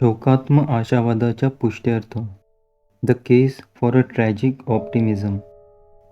शोकात्म आशावादाच्या पुष्ट्यर्थ. The case for a tragic optimism.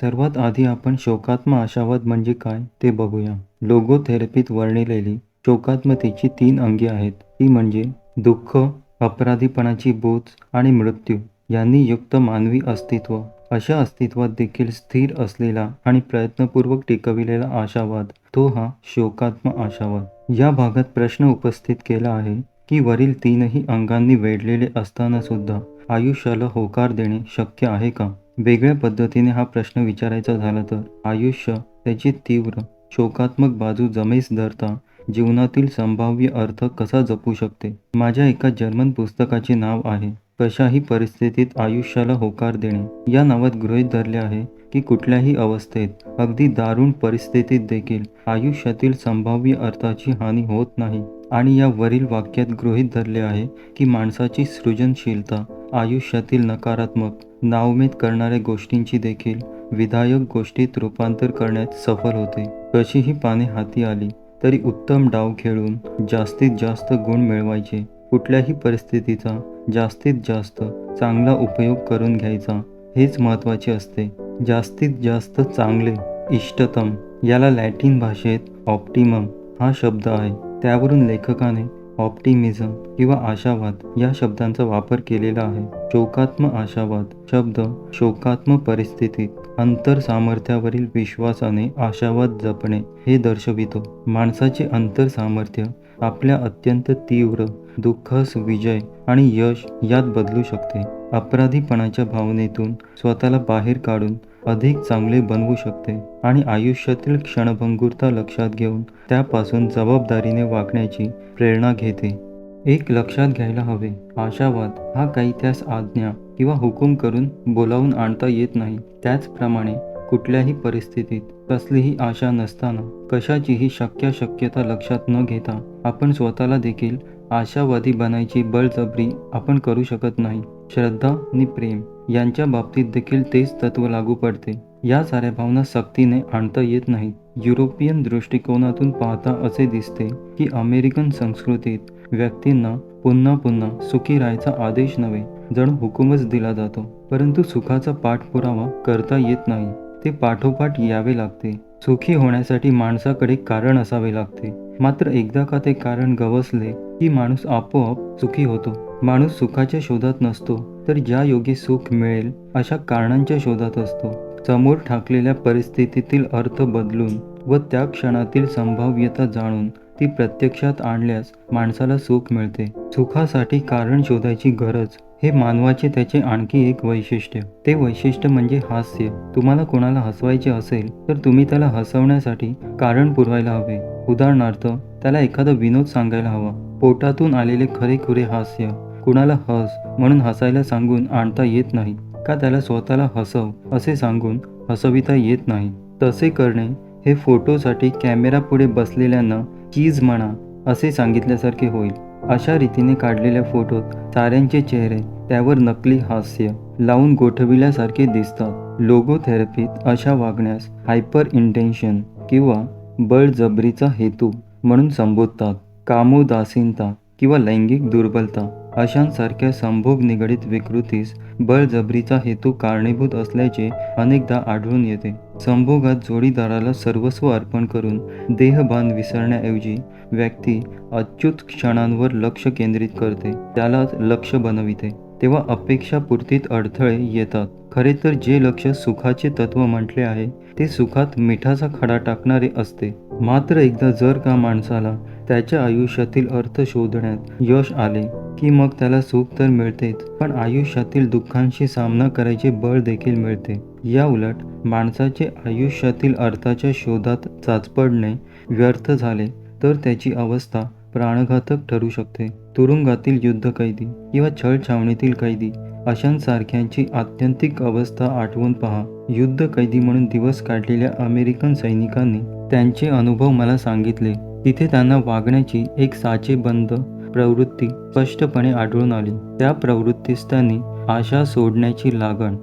सर्वात आधी आपण शोकात्म आशावाद म्हणजे काय ते बघूया. लोगोथेरपीत वर्णिलेली शोकात्मतेची 3 अंगे आहेत. ती म्हणजे दुःख, अपराधीपणाची बोच आणि मृत्यू यांनी युक्त मानवी अस्तित्व. अशा अस्तित्वात देखील स्थिर असलेला आणि प्रयत्नपूर्वक टिकविलेला आशावाद, तो हा शोकात्म आशावाद. या भागात प्रश्न उपस्थित केला आहे की वरील 3ही अंगांनी वेढलेले असताना सुद्धा आयुष्याला होकार देणे शक्य आहे का? वेगळ्या पद्धतीने हा प्रश्न विचारायचा झाला तर आयुष्य त्याची तीव्र शोकात्मक बाजू जमेस धरता जीवनातील संभाव्य अर्थ कसा जपू शकते? माझ्या एका जर्मन पुस्तकाचे नाव आहे कशाही परिस्थितीत आयुष्याला होकार देणे. या नावात गृहीत धरले आहे की कुठल्याही अवस्थेत, अगदी दारुण परिस्थितीत देखील आयुष्यातील संभाव्य अर्थाची हानी होत नाही. आणि या वरील वाक्यात गृहीत धरले आहे की माणसाची सृजनशीलता आयुष्यातील नकारात्मक, नाउमेद करणाऱ्या गोष्टींची देखील विधायक गोष्टीत रूपांतर करण्यात सफल होते. कशीही पाने हाती आली तरी उत्तम डाव खेळून जास्तीत जास्त गुण मिळवायचे, कुठल्याही परिस्थितीचा जास्तीत जास्त चांगला उपयोग करून घ्यायचा, हेच महत्त्वाचे असते. जास्तीत जास्त चांगले, इष्टतम, याला लॅटिन भाषेत ऑप्टिमम हा शब्द आहे. त्यावरून लेखकाने ऑप्टिमिझम किंवा आशावाद या शब्दांचा वापर केलेला आहे. शोकात्म आशावाद शब्द शोकात्म परिस्थितीत अंतरसामर्थ्यावरील विश्वासाने आशावाद जपणे हे दर्शवितो. माणसाचे अंतरसामर्थ्य आपल्या अत्यंत तीव्र दुःखास विजय आणि यश यात बदलू शकते. अपराधीपणाच्या भावनेतून स्वतःला बाहेर काढून अधिक चांगले बनवू शकते आणि आयुष्यातील क्षणभंगुरता लक्षात घेऊन त्यापासून जबाबदारीने वागण्याची प्रेरणा घेते. एक लक्षात घ्यायला हवे, आशावाद हा काही त्यास आज्ञा किंवा हुकूम करून बोलावून आणता येत नाही. त्याचप्रमाणे कुठल्याही परिस्थितीत कसलीही आशा नसताना कशाचीही शक्यता लक्षात न घेता आपण स्वतःला देखील आशावादी बनायची बळजबरी आपण करू शकत नाही. श्रद्धा आणि प्रेम यांच्या बाबतीत देखील तेच तत्व लागू पडते. या साऱ्या भावना सक्तीने आणता येत नाहीत. युरोपियन दृष्टिकोनातून पाहता असे दिसते की अमेरिकन संस्कृतीत व्यक्तींना पुन्हा पुन्हा सुखी राहायचा आदेश नव्हे, जणू हुकूमच दिला जातो. परंतु सुखाचा पाठपुरावा करता येत नाही, ते पाठोपाठ यावे लागते. सुखी होण्यासाठी माणसाकडे कारण असावे लागते. मात्र एकदा का ते कारण गवसले की माणूस आपोआप सुखी होतो. माणूस सुखाच्या शोधात नसतो, तर ज्या योगी सुख मिळेल अशा कारणांच्या शोधात असतो. समोर ठाकलेल्या परिस्थितीतील अर्थ बदलून व त्या क्षणातील संभाव्यता जाणून ती प्रत्यक्षात आणल्यास माणसाला सुख मिळते. सुखासाठी कारण शोधायची गरज हे मानवाचे त्याचे आणखी एक वैशिष्ट्य. ते वैशिष्ट्य म्हणजे हास्य. तुम्हाला कोणाला हसवायचे असेल तर तुम्ही त्याला हसवण्यासाठी कारण पुरवायला हवे. उदाहरणार्थ, त्याला एखादा विनोद सांगायला हवा. पोटातून आलेले खरेखुरे हास्य कुणाला हस म्हणून हसायला सांगून आणता येत नाही, का त्याला स्वतःला हसव असे सांगून हसविता येत नाही. तसे करणे हे फोटोसाठी कॅमेरापुढे बसलेल्यांना चीज म्हणा असे सांगितल्यासारखे होईल. अशा रीतीने काढलेल्या फोटोत साऱ्यांचे चेहरे त्यावर नकली हास्य लावून गोठविल्यासारखे दिसतात. लोगोथेरपीत अशा वागण्यास हायपर इंटेन्शन किंवा बळजबरीचा हेतू म्हणून संबोधतात. कामोदासीनता किंवा लैंगिक दुर्बलता अशांसारख्या संभोग निगडित विकृतीस बळजबरीचा हेतू कारणीभूत असल्याचे अनेकदा आढळून येते. संभोगात जोडीदाराला सर्वस्व अर्पण करून देहभान विसरण्याऐवजी व्यक्ती अच्युत क्षणांवर लक्ष केंद्रित करते, त्यालाच लक्ष बनविते. तेव्हा अपेक्षापूर्तीत अडथळे येतात. खरे तर जे लक्ष सुखाचे तत्व म्हटले आहे ते सुखात मिठाचा खडा टाकणारे असते. मात्र एकदा जर का माणसाला त्याच्या आयुष्यातील अर्थ शोधण्यात यश आले की मग त्याला सुख तर मिळतेच, पण आयुष्यातील दुःखांशी सामना करायचे बळ देखील मिळते. या उलट माणसाचे आयुष्यातील अर्थाच्या शोधात चाचपडणे व्यर्थ झाले तर त्याची अवस्था प्राणघातक ठरू शकते. तुरुंगातील युद्धकैदी किंवा छळछावणीतील कैदी अशांसारख्यांची आत्यंतिक अवस्था आठवून पहा. युद्धकैदी म्हणून दिवस काढलेल्या अमेरिकन सैनिकांनी त्यांचे अनुभव मला सांगितले. तिथे त्यांना वागण्याची एक साचेबंद प्रवृत्ती स्पष्टपणे आढळून आली. त्या प्रवृत्तीस त्यांनी आशा सोडण्याची लागण,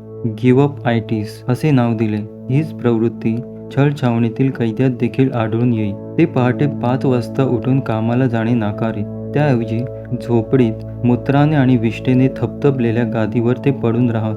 गिव्ह अप आयटिस असे नाव दिले. हीच प्रवृत्ती छळछावणीतील कैद्यात देखील आढळून येई. ते पहाटे 5 वाजता उठून कामाला जाणे नाकारे. त्याऐवजी झोपडीत मूत्राने आणि विष्ठेने थपथपलेल्या गादीवर ते पडून राहत.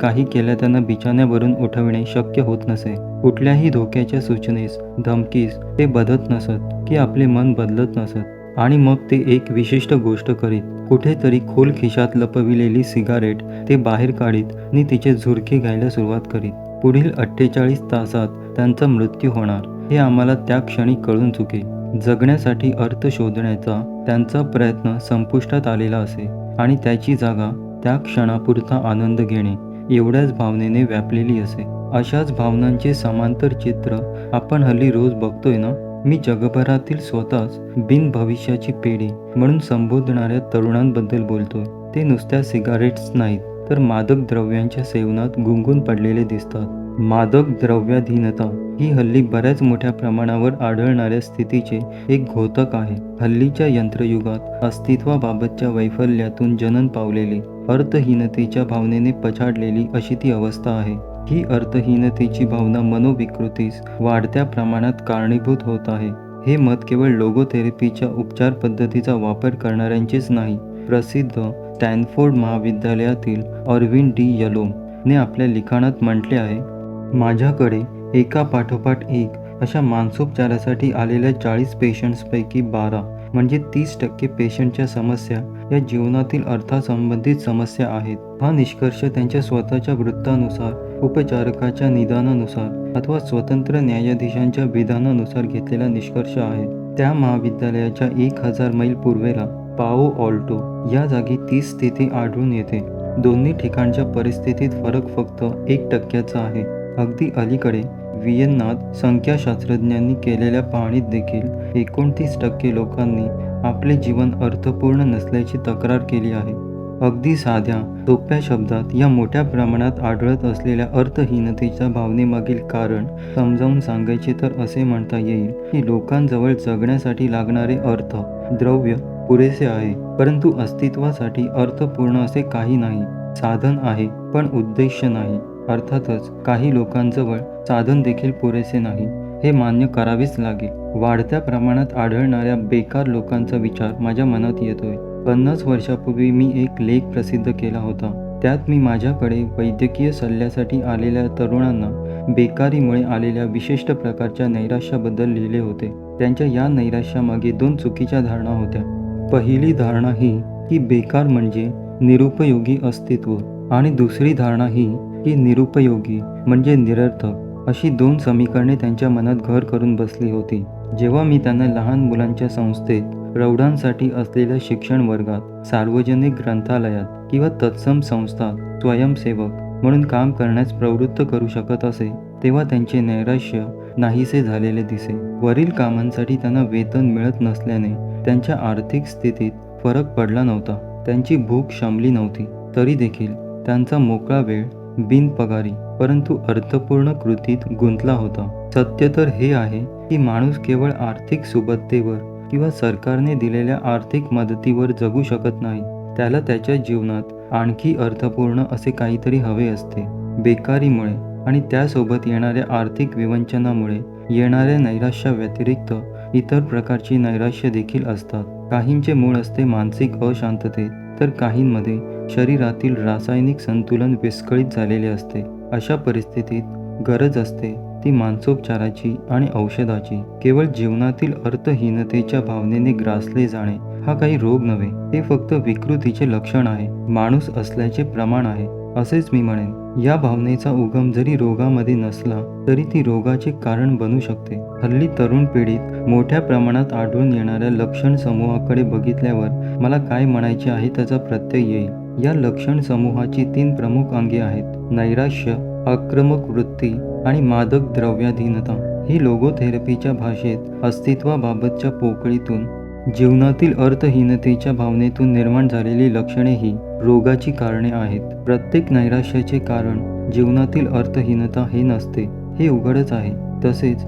काही केल्या त्यांना बिछाण्यावरून उठविणे शक्य होत नसे. कुठल्याही धोक्याच्या सूचनेस, धमकीस ते बधत नसत की आपले मन बदलत नसत. आणि मग ते एक विशिष्ट गोष्ट करीत. कुठेतरी खोल खिशात लपविलेली सिगारेट ते बाहेर काढीत आणि तिचे झुरके घ्यायला सुरुवात करीत. पुढील 48 तासात त्यांचा मृत्यू होणार हे आम्हाला त्या क्षणी कळून चुके. जगण्यासाठी अर्थ शोधण्याचा त्यांचा प्रयत्न संपुष्टात आलेला असे आणि त्याची जागा त्या क्षणापुरता आनंद घेणे एवढ्याच भावनेने व्यापलेली असे. अशाच भावनांचे समांतर चित्र आपण हल्ली रोज बघतोय ना. मी जगभरातील स्वतःच बिन भविष्याची पिढी म्हणून संबोधणाऱ्या तरुणांबद्दल बोलतोय. ते नुसत्या सिगारेट्स नाहीत तर मादक द्रव्यांच्या सेवनात गुंगून पडलेले दिसतात. मादक द्रव्याधीनता ही हल्ली बऱ्याच मोठ्या प्रमाणावर आढळणाऱ्या स्थितीचे एक घोतक आहे. हल्लीच्या यंत्रयुगात अस्तित्वाबाबतच्या वैफल्यातून जनन पावलेली, अर्थहीनतेच्या भावनेने पछाडलेली अशी ती अवस्था आहे. ही अर्थहीनतेची भावना मनोविकृतीस वाढत्या प्रमाणात कारणीभूत होत आहे. हे मत केवळ लोगोथेरपीच्या उपचार पद्धतीचा वापर करणाऱ्यांचेच नाही. प्रसिद्ध स्टॅनफोर्ड महाविद्यालयातील ऑरविन डी यलोम ने आपल्या लिखाणात म्हटले आहे, माझ्याकडे एकापाठोपाठ एक अशा मानसोपचारासाठी आलेल्या 40 पेशंट्सपैकी 12 म्हणजे 30% पेशंटच्या समस्या या जीवनातील अर्थासंबंधित समस्या आहेत. हा निष्कर्ष त्यांच्या स्वतःच्या वृत्तानुसार, उपचारकाच्या निदानानुसार अथवा स्वतंत्र न्यायाधीशांच्या विधानानुसार घेतलेला निष्कर्ष आहे. त्या महाविद्यालयाच्या 1000 मैल पूर्वेला पाओ ऑल्टो या जागी 30 स्थिती आढळून येते. दोन्ही ठिकाणच्या परिस्थितीत फरक फक्त 1% आहे. अगदी अलीकडे व्हिएन्नात संख्याशास्त्रज्ञांनी केलेल्या पाहणीत देखील 29% लोकांनी आपले जीवन अर्थपूर्ण नसल्याची तक्रार केली आहे. अगदी साध्या, सोप्या शब्दात या मोठ्या प्रमाणात आढळत असलेल्या अर्थहीनतेच्या भावनेमागील कारण समजावून सांगायचे तर असे म्हणता येईल की लोकांजवळ जगण्यासाठी लागणारे अर्थ, द्रव्य पुरेसे आहे, परंतु अस्तित्वासाठी अर्थपूर्ण असे काही नाही. साधन आहे पण उद्देश नाही. अर्थातच काही लोकांजवळ साधन देखील पुरेसे नाही, हे मान्य करावेच लागेल. वाढत्या प्रमाणात आढळणाऱ्या बेकार लोकांचा विचार माझ्या मनात येतोय. 50 वर्षापूर्वी मी एक लेख प्रसिद्ध केला होता. त्यात मी माझ्याकडे वैद्यकीय सल्ल्यासाठी आलेल्या तरुणांना बेकारीमुळे आलेल्या विशिष्ट प्रकारच्या नैराश्याबद्दल लिहिले होते. त्यांच्या या नैराश्यामागे 2 चुकीच्या धारणा होत्या. पहिली धारणा ही की बेकार म्हणजे निरुपयोगी अस्तित्व आणि दुसरी धारणा ही की निरुपयोगी म्हणजे निरर्थक. अशी 2 समीकरणे त्यांच्या मनात घर करून बसली होती. जेव्हा मी त्यांना लहान मुलांच्या संस्थेत, प्रौढांसाठी असलेल्या शिक्षण वर्गात, सार्वजनिक ग्रंथालयात किंवा तत्सम संस्थात स्वयंसेवक म्हणून काम करण्यास प्रवृत्त करू शकत असे, तेव्हा त्यांचे नैराश्य नाहीसे झालेले दिसे. वरील कामांसाठी त्यांना वेतन मिळत नसल्याने त्यांच्या आर्थिक स्थितीत फरक पडला नव्हता. त्यांची भूक शमली नव्हती. तरी देखील त्यांचा मोकळा वेळ बिनपगारी परंतु अर्थपूर्ण कृतीत गुंतला होता. सत्य तर हे आहे की माणूस केवळ आर्थिक सुबत्तेवर किंवा सरकारने दिलेल्या आर्थिक मदतीवर जगू शकत नाही. त्याला त्याच्या जीवनात आणखी अर्थपूर्ण असे काहीतरी हवे असते. बेकारीमुळे आणि त्यासोबत येणाऱ्या आर्थिक विवंचनामुळे येणाऱ्या नैराश्याव्यतिरिक्त इतर प्रकारची नैराश्य देखील असतात. काहींचे मूळ असते मानसिक अशांततेत तर काहींमध्ये शरीरातील रासायनिक संतुलन विस्कळीत झालेले असते. अशा परिस्थितीत गरज असते ती मानसोपचाराची आणि औषधाची. केवळ जीवनातील अर्थहीनतेच्या भावनेने ग्रासले जाणे हा काही रोग नव्हे, ते फक्त विकृतीचे लक्षण आहे, माणूस असल्याचे प्रमाण आहे असेच मी म्हणेन. या भावनेचा उगम जरी रोगामध्ये नसला तरी ती रोगाचे कारण बनू शकते. हल्ली तरुण पिढीत मोठ्या प्रमाणात आढळून येणाऱ्या लक्षण समूहाकडे बघितल्यावर मला काय म्हणायचे आहे त्याचा प्रत्यय येईल. या लक्षण समूहाची 3 प्रमुख अंगे आहेत: नैराश्य, आक्रमक वृत्ती आणि मादक द्रव्याधीनता. ही लोगोथेरपीच्या भाषेत अस्तित्वाबाबतच्या पोकळीतून, जीवनातील अर्थहीनतेच्या भावनेतून निर्माण झालेली लक्षणे ही रोगाची कारणे आहेत. प्रत्येक नैराश्याचे कारण जीवनातील अर्थहीनता हे नसते, हे उघडच आहे. तसेच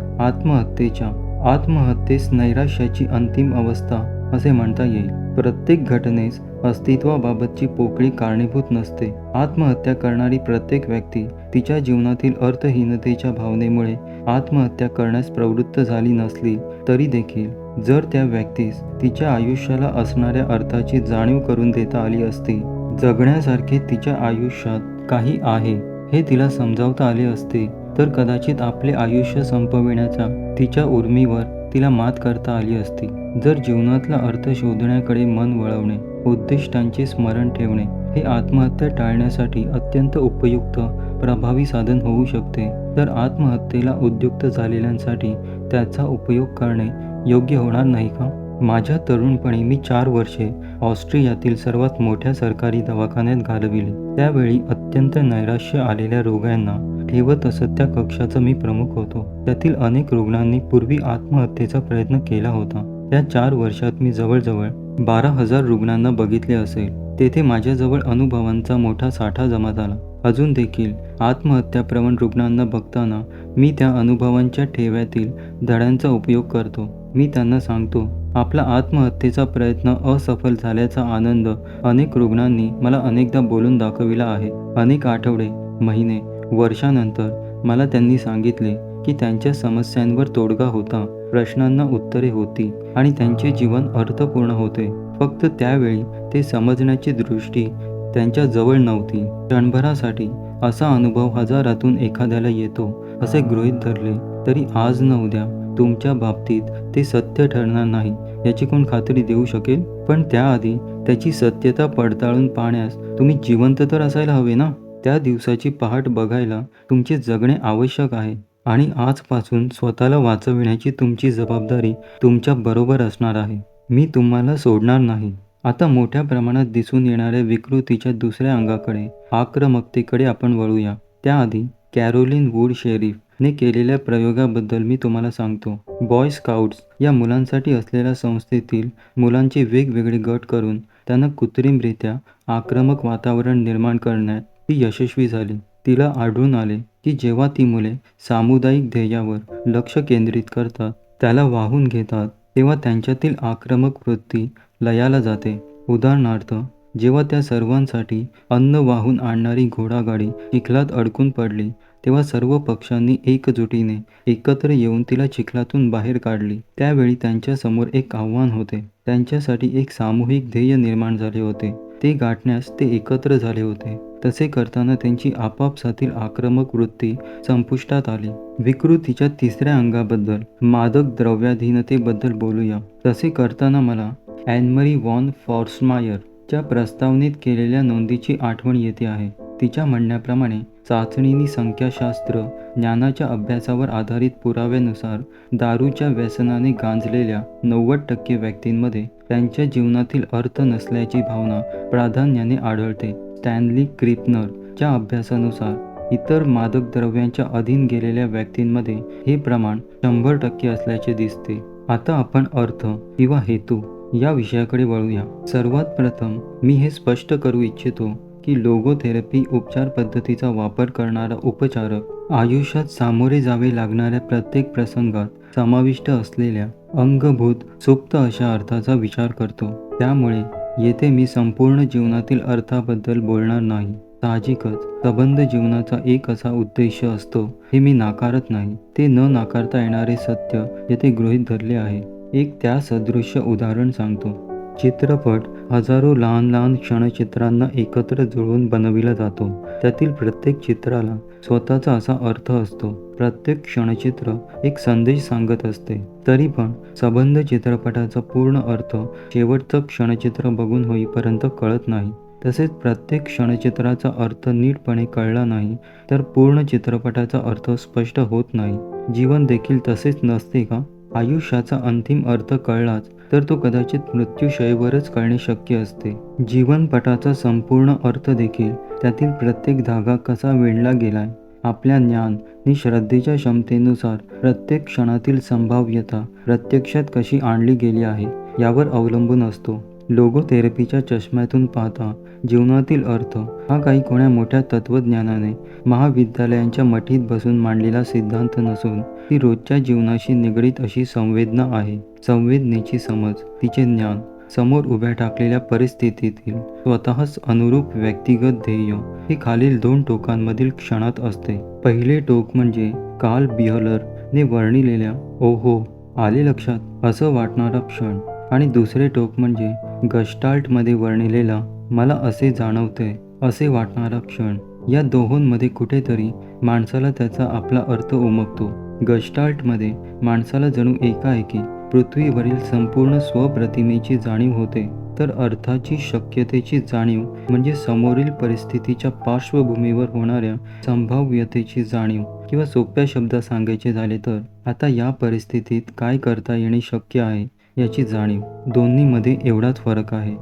आत्महत्येस नैराश्याची अंतिम अवस्था असे म्हणता येईल. प्रत्येक घटनेस अस्तित्वाबाबतची पोकळी कारणीभूत नसते. आत्महत्या करणारी प्रत्येक व्यक्ती तिच्या जीवनातील अर्थहीनतेच्या भावनेमुळे आत्महत्या करण्यास प्रवृत्त झाली नसली तरी देखील जर त्या व्यक्तीस तिच्या आयुष्याला असणाऱ्या अर्थाची जाणीव करून देता आली असती, जगण्यासारखे तिच्या आयुष्यात काही आहे हे तिला समजावता आले असते, तर कदाचित आपले आयुष्य संपविण्याच्या तिच्या उर्मीवर तिला मात करता आली असती. जर जीवनातला अर्थ शोधण्याकडे मन वळवणे, उद्दिष्टांचे स्मरण ठेवणे हे आत्महत्या टाळण्यासाठी अत्यंत उपयुक्त, प्रभावी साधन होऊ शकते, तर आत्महत्येला उद्युक्त झालेल्यांसाठी त्याचा उपयोग करणे योग्य होणार नाही का? माझ्या तरुणपणी मी 4 वर्षे ऑस्ट्रियातील सर्वात मोठ्या सरकारी दवाखान्यात घालविली. त्यावेळी अत्यंत नैराश्य आलेल्या रोग्यांना ठेवत असत त्या कक्षाचा मी प्रमुख होतो. त्यातील अनेक रुग्णांनी पूर्वी आत्महत्येचा प्रयत्न केला होता. त्या 4 वर्षात मी जवळजवळ 12,000 रुग्णांना बघितले असेल. तेथे माझ्याजवळ अनुभवांचा मोठा साठा जमा झाला. अजून देखील आत्महत्याप्रवण रुग्णांना बघताना मी त्या अनुभवांच्या ठेव्यातील धड्यांचा उपयोग करतो. मी त्यांना सांगतो, आपला आत्महत्येचा प्रयत्न असफल झाल्याचा आनंद अनेक रुग्णांनी मला अनेकदा बोलून दाखविला आहे. अनेक आठवडे, महिने, वर्षानंतर मला त्यांनी सांगितले की त्यांच्या समस्यांवर तोडगा होता, प्रश्नांना उत्तरे होती आणि त्यांचे जीवन अर्थपूर्ण होते. फक्त त्यावेळी ते समजण्याची दृष्टी त्यांच्या जवळ नव्हती. क्षणभरासाठी असा अनुभव हजारातून एखाद्याला येतो असे गृहीत धरले तरी आज न उद्या तुमच्या बाबतीत ते सत्य ठरणार नाही याची कोण खात्री देऊ शकेल? पण त्याआधी त्याची सत्यता पडताळून पाहण्यास तुम्ही जिवंत तर असायला हवे ना? त्या दिवसाची पहाट बघायला तुमचे जगणे आवश्यक आहे आणि आजपासून स्वतःला वाचविण्याची तुमची जबाबदारी तुमच्या बरोबर असणार आहे. मी तुम्हाला सोडणार नाही. आता मोठ्या प्रमाणात दिसून येणाऱ्या विकृतीच्या दुसऱ्या अंगाकडे, आक्रमकतेकडे आपण वळूया. त्याआधी कॅरोलिन वूड शेरिफ ने केलेल्या प्रयोगाबद्दल मी तुम्हाला सांगतो. बॉय स्काउट्स या मुलांसाठी असलेल्या संस्थेतील मुलांचे वेगवेगळे गट करून त्यांना कृत्रिमरित्या आक्रमक वातावरण निर्माण करण्यात ती यशस्वी झाली. तिला आढळून आले की जेव्हा ती मुले सामुदायिक ध्येयावर लक्ष केंद्रित करतात, त्याला वाहून घेतात, तेव्हा त्यांच्यातील आक्रमक वृत्ती लयाला जाते. उदाहरणार्थ, जेव्हा त्या सर्वांसाठी अन्न वाहून आणणारी घोडागाडी चिखलात अडकून पडली, तेव्हा सर्व पक्षांनी एकजुटीने एकत्र येऊन तिला चिखलातून बाहेर काढली. त्यावेळी त्यांच्यासमोर एक आव्हान होते. त्यांच्यासाठी एक सामूहिक ध्येय निर्माण झाले होते. ते गाठण्यास ते एकत्र झाले होते. तसे करताना त्यांची आपापसातील आक्रमक वृत्ती संपुष्टात आली. विकृतीच्या तिसऱ्या अंगाबद्दल, मादक द्रव्याधीनतेबद्दल बोलूया. तसे करताना मला ॲनमरी वॉन फॉर्स्मायर च्या प्रस्तावनेत केलेल्या नोंदीची आठवण येते आहे. तिच्या म्हणण्याप्रमाणे चाचणीनी संख्याशास्त्र ज्ञानाच्या अभ्यासावर आधारित पुराव्यानुसार दारूच्या व्यसनाने गांजलेल्या 90% व्यक्तींमध्ये त्यांच्या जीवनातील अर्थ नसल्याची भावना प्राधान्याने आढळते. स्टॅनली क्रिपनर च्या अभ्यासानुसार इतर मादक द्रव्यांच्या अधीन गेलेल्या व्यक्तींमध्ये हे प्रमाण 100% असल्याचे दिसते. आता आपण अर्थ किंवा हेतू या विषयाकडे वळूया. सर्वात प्रथम मी हे स्पष्ट करू इच्छितो की लोगोथेरपी उपचार पद्धतीचा वापर करणारा उपचारक आयुष्यात सामोरे जावे लागणाऱ्या प्रत्येक प्रसंगात समाविष्ट असलेल्या अंगभूत सुप्त अशा अर्थाचा विचार करतो. त्यामुळे येथे मी संपूर्ण जीवनातील अर्थाबद्दल बोलणार नाही. साहजिकच संबंध जीवनाचा एक असा उद्देश असतो हे मी नाकारत नाही. ते न नाकारता येणारे सत्य येथे गृहीत धरले आहे. एक त्या सदृश्य उदाहरण सांगतो. चित्रपट हजारो लहान लहान क्षणचित्रांना एकत्र जुळवून बनविला जातो. त्यातील प्रत्येक चित्राला स्वतःचा असा अर्थ असतो. प्रत्येक क्षणचित्र एक संदेश सांगत असते. तरी पण संबंध चित्रपटाचा पूर्ण अर्थ शेवटचं क्षणचित्र बघून होईपर्यंत कळत नाही. तसेच प्रत्येक क्षणचित्राचा अर्थ नीटपणे कळला नाही तर पूर्ण चित्रपटाचा अर्थ स्पष्ट होत नाही. जीवन देखील तसेच नसते का? आयुष्याचा अंतिम अर्थ कळलाच तर तो कदाचित मृत्यूशयेवरच कळणे शक्य असते. जीवनपटाचा संपूर्ण अर्थ देखील त्यातील प्रत्येक धागा कसा विणला गेलाय, आपल्या ज्ञान आणि श्रद्धेच्या क्षमतेनुसार प्रत्येक क्षणातील संभाव्यता प्रत्यक्षात कशी आणली गेली आहे यावर अवलंबून असतो. लोगोथेरपीच्या चष्म्यातून पाहता जीवनातील अर्थ हा काही कोण्या मोठ्या तत्त्वज्ञानाने महाविद्यालयांच्या मठीत बसून मांडलेला सिद्धांत नसून ती रोजच्या जीवनाशी निगडीत अशी संवेदना आहे. संवेदनेची समज, तिचे ज्ञान, समोर उभ्या टाकलेल्या परिस्थितीतील स्वतःच अनुरूप व्यक्तिगत ध्येय हे खालील 2 टोकांमधील क्षणात असते. पहिले टोक म्हणजे कार्ल बिहलर ने वर्णिलेल्या ओहो आले लक्षात असं वाटणारा क्षण आणि दुसरे टोक म्हणजे गस्टाल्टमध्ये वर्णिलेला मला असे जाणवतंय असे वाटणारा क्षण. या दोहोंमध्ये कुठेतरी माणसाला त्याचा आपला अर्थ उमगतो. गस्टाल्टमध्ये माणसाला जणू एकाएकी पृथ्वीवरील संपूर्ण स्वप्रतिमेची जाणीव होते, तर अर्थाची शक्यतेची जाणीव म्हणजे समोरील परिस्थितीच्या पार्श्वभूमीवर होणाऱ्या संभाव्यतेची जाणीव, किंवा सोप्या शब्दात सांगायचे झाले तर आता या परिस्थितीत काय करता येणे शक्य आहे याची जाणीव. दोन्हीमध्ये एवढाच फरक आहे.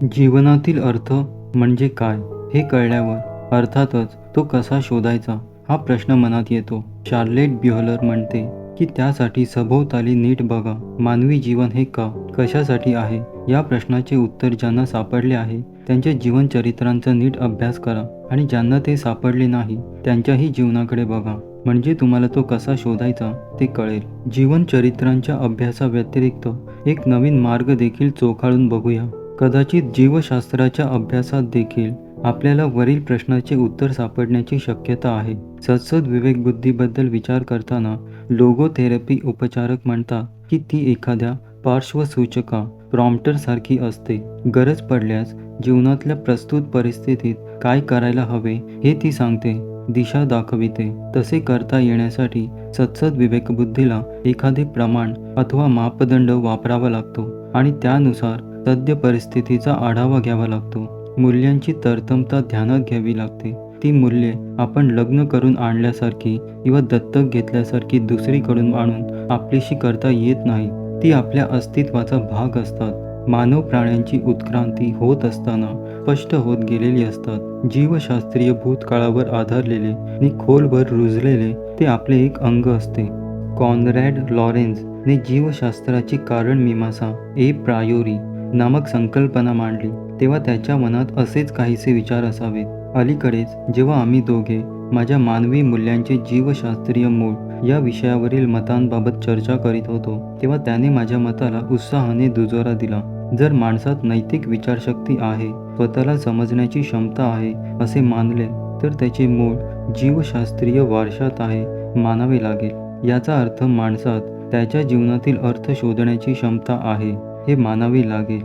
जीवनातील अर्थ म्हणजे काय हे कळल्यावर अर्थातच तो कसा शोधायचा हा प्रश्न मनात येतो. शार्लेट ब्युहलर म्हणते की त्यासाठी सभोवताली नीट बघा. मानवी जीवन हे का, कशासाठी आहे या प्रश्नाचे उत्तर ज्यांना सापडले आहे त्यांच्या जीवनचरित्रांचा नीट अभ्यास करा, आणि ज्यांना ते सापडले नाही त्यांच्याही जीवनाकडे बघा, म्हणजे तुम्हाला तो कसा शोधायचा ते कळेल. जीवनचरित्रांच्या अभ्यासाव्यतिरिक्त एक नवीन मार्ग देखील चोखाळून बघूया. कदाचित जीवशास्त्राच्या अभ्यासात देखील आपल्याला वरील प्रश्नाचे उत्तर सापडण्याची शक्यता आहे. सद्सद विवेकबुद्धीबद्दल विचार करताना लोगोथेरपी उपचारक म्हणतात की ती एखाद्या पार्श्वसूचका प्रॉम्प्टरसारखी असते. गरज पडल्यास जीवनातल्या प्रस्तुत परिस्थितीत काय करायला हवे हे ती सांगते, दिशा दाखविते. तसे करता येण्यासाठी सद्सद विवेकबुद्धीला एखादे प्रमाण अथवा मापदंड वापरावा लागतो आणि त्यानुसार सद्य परिस्थितीचा आढावा घ्यावा लागतो. मूल्यांची तरतमता ध्यानात घ्यावी लागते. ती मूल्ये आपण लग्न करून आणल्यासारखी किंवा दत्तक घेतल्यासारखी दुसरीकडून आणून आपलीशी करता येत नाही. ती आपल्या अस्तित्वाचा भाग असतात. मानव प्राण्यांची उत्क्रांती होत असताना स्पष्ट होत गेलेली असतात. जीवशास्त्रीय भूतकाळावर आधारलेले आणि खोलवर रुजलेले ते आपले एक अंग असते. कॉन्रॅड लॉरेन्झ ने जीवशास्त्राची कारणमीमांसा ए प्रायोरी नामक संकल्पना मांडली तेव्हा त्याच्या मनात असेच काहीसे विचार असावेत. अलीकडेच जेव्हा आम्ही दोघे माझ्या मानवी मूल्यांचे जीवशास्त्रीय मूळ या विषयावरील मतांबाबत चर्चा करीत होतो तेव्हा त्याने माझ्या मताला उत्साहाने दुजोरा दिला. जर माणसात नैतिक विचारशक्ती आहे, स्वतःला समजण्याची क्षमता आहे असे मानले तर त्याचे मूळ जीवशास्त्रीय वारशात आहे मानावे लागेल. याचा अर्थ माणसात त्याच्या जीवनातील अर्थ शोधण्याची क्षमता आहे हे मानावे लागेल.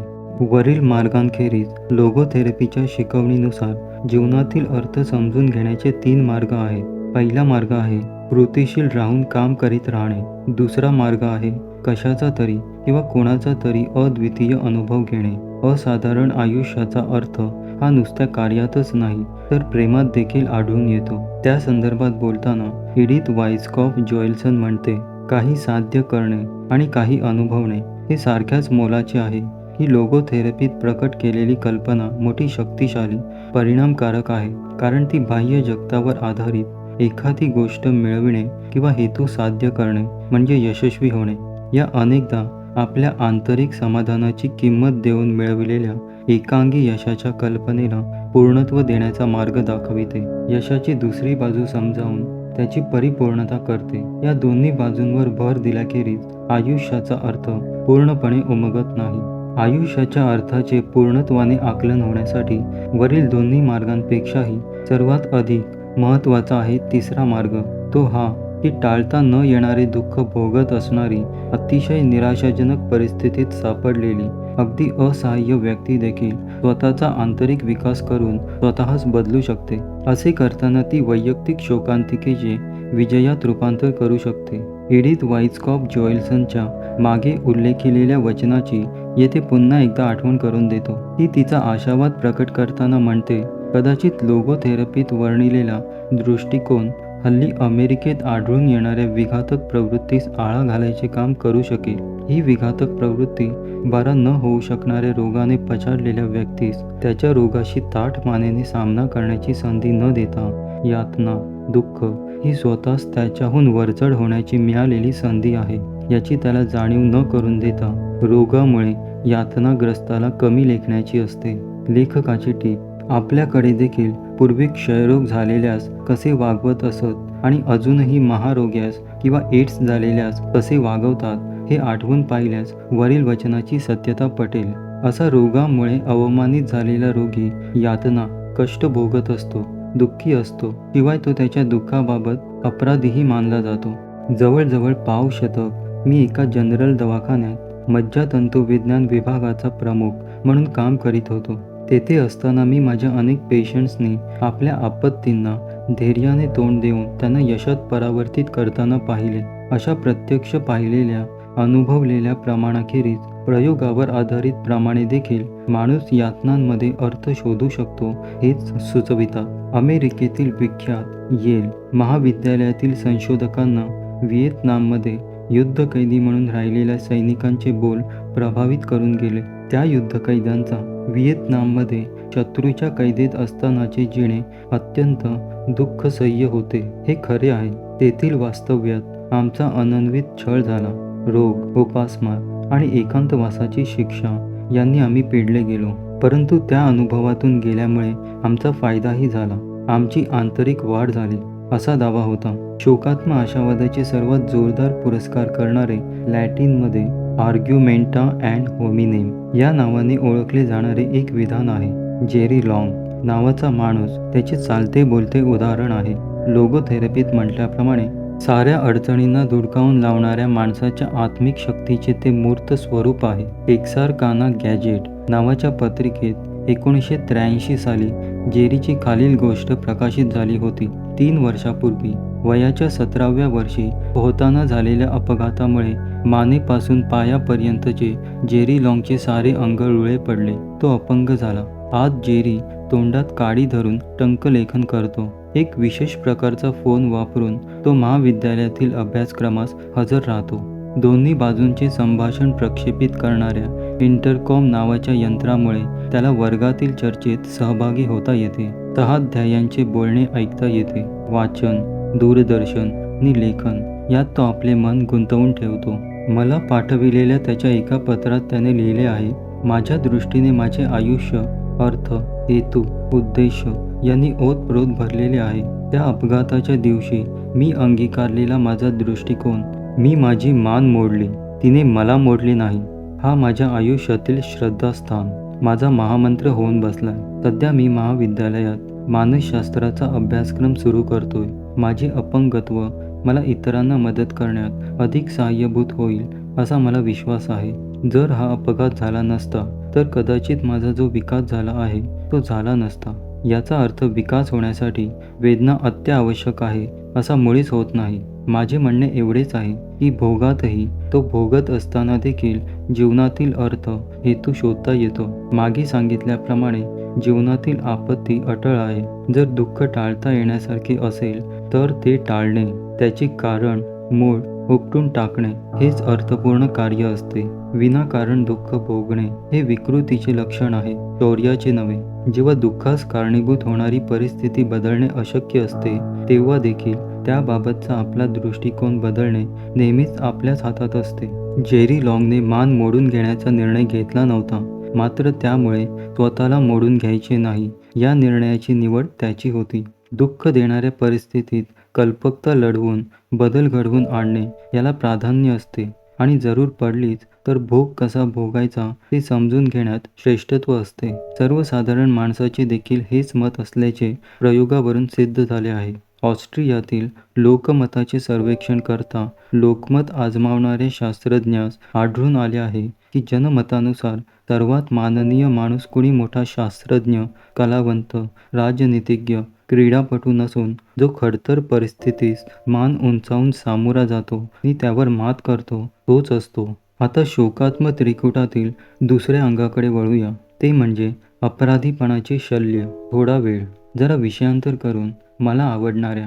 वरील मार्गांखेरीज लोगोथेरपीच्या शिकवणीनुसार जीवनातील अर्थ समजून घेण्याचे 3 मार्ग आहेत. पहिला मार्ग आहे कृतीशील राहून काम करीत राहणे. दुसरा मार्ग आहे कशाचा तरी किंवा कोणाचा तरी अद्वितीय अनुभव घेणे. असाधारण आयुष्याचा अर्थ हा नुसत्या कार्यातच नाही तर प्रेमात देखील आढळून येतो. त्या संदर्भात बोलताना एडिथ वाइस्कॉफ जोएल्सन म्हणते, काही साध्य करणे आणि काही अनुभवणे हे सारख्याच मोलाचे आहे. ही लोगोथेरपीत प्रकट केलेली कल्पना मोठी शक्तिशाली परिणामकारक आहे, कारण ती बाह्य जगतावर आधारित एखादी गोष्ट मिळविणे किंवा हेतू साध्य करणे म्हणजे यशस्वी होणे या अनेकदा आपल्या आंतरिक समाधानाची किंमत देऊन मिळविलेल्या एकांगी यशाच्या कल्पनेला पूर्णत्व देण्याचा मार्ग दाखविते. यशाची दुसरी बाजू समजावून त्याची परिपूर्णता करते. या दोन्ही बाजूंवर भर दिल्याखेरीज आयुष्याचा अर्थ पूर्णपणे उमगत नाही. आयुष्याच्या अर्थाचे पूर्णत्वाने आकलन होण्यासाठी वरील दोन्ही मार्गांपेक्षाही सर्वात अधिक महत्त्वाचा आहे तिसरा मार्ग. तो हा की टाळता न येणारे दुःख भोगत असणारी अतिशय निराशाजनक परिस्थितीत सापडलेली अगदी असहाय्य व्यक्ती देखील स्वतःचा आंतरिक विकास करून स्वतःच बदलू शकते. असे करताना ती वैयक्तिक शोकांतिकेचे विजयात रूपांतर करू शकते. एडिथ वाइस्कॉफ जोएल्सनच्या मागे उल्लेखिलेल्या वचनाची येथे पुन्हा एकदा आठवण करून देतो. ती तिचा आशावाद प्रकट करताना म्हणते, कदाचित लोगोथेरपीत वर्णिलेला दृष्टिकोन हल्ली अमेरिकेत आढळून येणाऱ्या विघातक प्रवृत्तीस आळा घालायचे काम करू शकेल. ही विघातक प्रवृत्ती बरा न होऊ शकणाऱ्या रोगाने पछाडलेल्या व्यक्तीस त्याच्या रोगाशी ताठ मानेने सामना करण्याची संधी न देता यातना, दुःख ही स्वतःच त्याच्याहून वरचढ होण्याची मिळालेली संधी आहे याची त्याला जाणीव न करून देता रोगामुळे यातनाग्रस्ताला कमी लेखण्याची असते. लेखकाची टीप, आपल्याकडे देखील पूर्वी क्षयरोग झालेल्यास कसे वागवत असत आणि अजूनही महारोग्यास किंवा एड्स झालेल्यास कसे वागवतात हे आठवून पाहिल्यास वरील वचनाची सत्यता पटेल. असा रोगामुळे अवमानित झालेला रोगी यातना, कष्ट भोगत असतो, दुःखी असतो, शिवाय तो त्याच्या दुःखाबाबत अपराधीही मानला जातो. जवळजवळ पाव शतक मी एका जनरल दवाखान्यात मज्जातंतुविज्ञान विभागाचा प्रमुख म्हणून काम करीत होतो. तेथे असताना मी माझ्या अनेक पेशंट्सनी आपल्या आपत्तींना धैर्याने तोंड देऊन त्यांना यशात परावर्तित करताना पाहिले. अशा प्रत्यक्ष पाहिलेल्या, अनुभवलेल्या प्रमाणाखेरीज प्रयोगावर आधारित प्रमाणे देखील माणूस यातनांमध्ये अर्थ शोधू शकतो हेच सुचवितात. अमेरिकेतील विख्यात येल महाविद्यालयातील संशोधकांना व्हिएतनाममध्ये युद्धकैदी म्हणून राहिलेल्या सैनिकांचे बोल प्रभावित करून गेले. त्या युद्धकैद्यांचा व्हिएतनाममध्ये शत्रूच्या कैदेत असतानाचे जिणे अत्यंत दुःखसह्य होते हे खरे आहे. तेथील वास्तव्यात आमचा अनन्वित छळ झाला. रोग, उपासमार आणि एकांतवासाची शिक्षा यांनी आम्ही पिडले गेलो. परंतु त्या अनुभवातून गेल्यामुळे आमचा फायदाही झाला. आमची आंतरिक वाढ झाली असा दावा होता. शोकात्मा आशावादाचे सर्वात जोरदार पुरस्कार करणारे लॅटिनमध्ये आर्ग्युमेंटा अँड होमिनेम या नावाने ओळखले जाणारे एक विधान आहे. जेरी लॉंग नावाचा माणूस त्याचे चालते बोलते उदाहरण आहे. लोगोथेरपीत म्हटल्याप्रमाणे साऱ्या अडचणींना धुडकावून लावणाऱ्या माणसाच्या आत्मिक शक्तीचे ते मूर्त स्वरूप आहे. टेक्सारकाना गॅजेट नावाच्या पत्रिकेत 1983 साली जेरीची खालील गोष्ट प्रकाशित झाली होती. 3 वर्षापूर्वी वयाच्या 17व्या वर्षी पोहताना झालेल्या अपघातामुळे मानेपासून पायापर्यंतचे जेरी लॉंगचे सारे अंग लुळे पडले. तो अपंग झाला. आज जेरी तोंडात काडी धरून टंकलेखन करतो. एक विशेष प्रकारचा फोन वापरून तो महाविद्यालयातील अभ्यासक्रमास हजर राहतो. दोन्ही बाजूंचे संभाषण प्रक्षेपित करणाऱ्या इंटरकॉम नावाच्या यंत्रामुळे त्याला वर्गातील चर्चेत सहभागी होता येते. 6 अध्यायांचे बोलणे ऐकता येते. वाचन, दूरदर्शन आणि लेखन यात तो आपले मन गुंतवून ठेवतो. मला पाठविलेल्या त्याच्या एका पत्रात त्याने लिहिले आहे, माझ्या दृष्टीने माझे आयुष्य अर्थ, हेतू, उद्देश यांनी ओतप्रोत भरलेले आहे. त्या अपघाताच्या दिवशी मी अंगीकारलेला माझा दृष्टिकोन, मी माझी मान मोडली, तिने मला मोडली नाही, हा माझ्या आयुष्यातील श्रद्धास्थान माझा महामंत्र होऊन बसलाय. सध्या मी महाविद्यालयात मानसशास्त्राचा अभ्यासक्रम सुरू करतोय. माझे अपंगत्व मला इतरांना मदत करण्यात अधिक सहाय्यभूत होईल असा मला विश्वास आहे. जर हा अपघात झाला नसता तर कदाचित माझा जो विकास झाला आहे तो झाला नसता. याचा अर्थ विकास होण्यासाठी वेदना अत्यावश्यक आहे असा मुळीच होत नाही. माझे म्हणणे एवढेच आहे की भोगातही, तो भोगत असताना देखील जीवनातील अर्थ, हेतू शोधता येतो. मागे सांगितल्याप्रमाणे जीवनातील आपत्ती अटळ आहे. जर दुःख टाळता येण्यासारखे असेल तर ते टाळणे, त्याचे कारण, मूळ उपटून टाकणे हेच अर्थपूर्ण कार्य असते. विनाकारण दुःख भोगणे हे विकृतीचे लक्षण आहे, शौर्याचे नव्हे. जेव्हा दुःखास कारणीभूत होणारी परिस्थिती बदलणे अशक्य असते तेव्हा देखील त्याबाबतचा आपला दृष्टिकोन बदलणे नेहमीच आपल्याच हातात असते. जेरी लॉंगने मान मोडून घेण्याचा निर्णय घेतला नव्हता, मात्र त्यामुळे स्वतःला मोडून घ्यायचे नाही या निर्णयाची निवड त्याची होती. दुःख देणाऱ्या परिस्थितीत कल्पकता लढवून बदल घडवून आणणे याला प्राधान्य असते आणि जरूर पडलीच तर भोग कसा भोगायचा ते समजून घेण्यात श्रेष्ठत्व असते. सर्वसाधारण माणसाचे देखील हेच मत असल्याचे प्रयोगावरून सिद्ध झाले आहे. ऑस्ट्रियातील लोकमताचे सर्वेक्षण करता लोकमत आजमावणाऱ्या शास्त्रज्ञास आढळून आले आहे की जनमतानुसार सर्वात माननीय माणूस कुणी मोठा शास्त्रज्ञ, कलावंत, राजनीतिज्ञ, क्रीडापटू नसून जो खडतर परिस्थितीस मान उंचावून सामोरा जातो आणि त्यावर मात करतो तोच असतो. आता शोकात्म त्रिकुटातील दुसऱ्या अंगाकडे वळूया, ते म्हणजे अपराधीपणाचे शल्य. थोडा वेळ जरा विषयांतर करून मला आवडणाऱ्या,